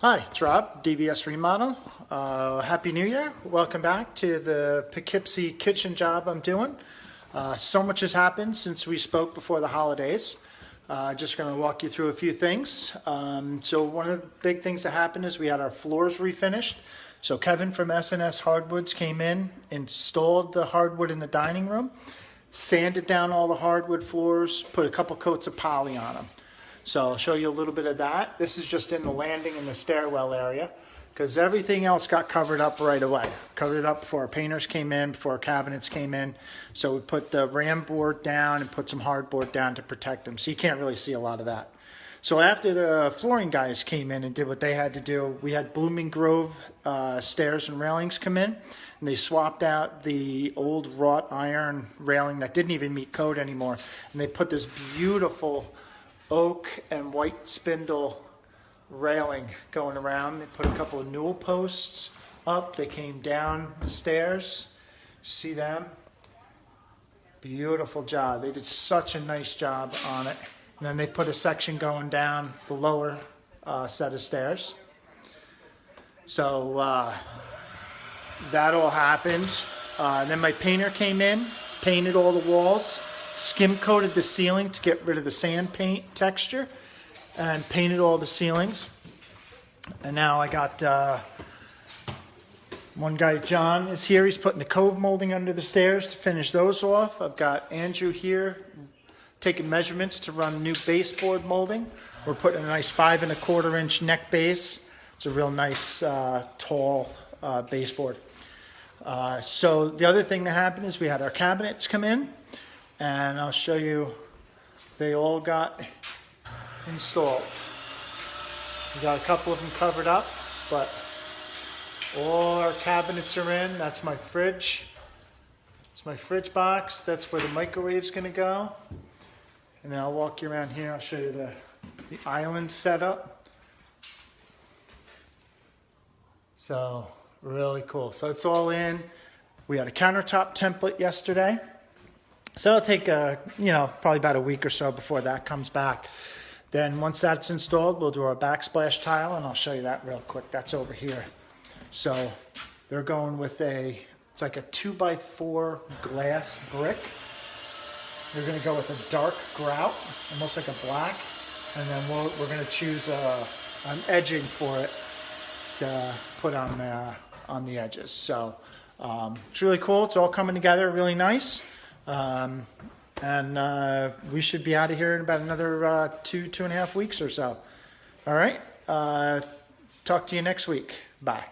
Hi, it's Rob, DBS Remodel. Happy New Year. Welcome back to the Poughkeepsie Kitchen job I'm doing. So much has happened since we spoke before the holidays. Just going to walk you through a few things. So one of the big things that happened is we had our floors refinished. So Kevin from S&S Hardwoods came in, installed the hardwood in the dining room, sanded down all the hardwood floors, put a couple coats of poly on them. So I'll show you a little bit of that. This is just in the landing and the stairwell area because everything else got covered up right away. Covered it up before our painters came in, before our cabinets came in. So we put the ram board down and put some hardboard down to protect them. So you can't really see a lot of that. So after the flooring guys came in and did what they had to do, we had Blooming Grove stairs and railings come in. And they swapped out the old wrought iron railing that didn't even meet code anymore. And they put this beautiful oak and white spindle railing going around. They put a couple of newel posts up. They came down the stairs. See them? Beautiful job. They did such a nice job on it. And then they put a section going down the lower set of stairs. So that all happened. Then my painter came in, painted all the walls, skim coated the ceiling to get rid of the sand paint texture, and painted all the ceilings. And now I got one guy, John, is here. He's putting the cove molding under the stairs to finish those off. I've got Andrew here taking measurements to run new baseboard molding. We're putting a nice 5 1/4 inch neck base. It's a real nice tall baseboard. So the other thing that happened is we had our cabinets come in. And I'll show you, they all got installed. We got a couple of them covered up, but all our cabinets are in. That's my fridge. It's my fridge box. That's where the microwave's gonna go. And then I'll walk you around here. I'll show you the island setup. So really cool. So it's all in. We had a countertop template yesterday. So it'll take, probably about a week or so before that comes back. Then once that's installed, we'll do our backsplash tile, and I'll show you that real quick. That's over here. So they're going with it's like a 2x4 glass brick. They're going to go with a dark grout, almost like a black. And then we're going to choose an edging for it to put on the edges. So it's really cool. It's all coming together really nice. We should be out of here in about another 2.5 weeks or so. All right. Talk to you next week. Bye.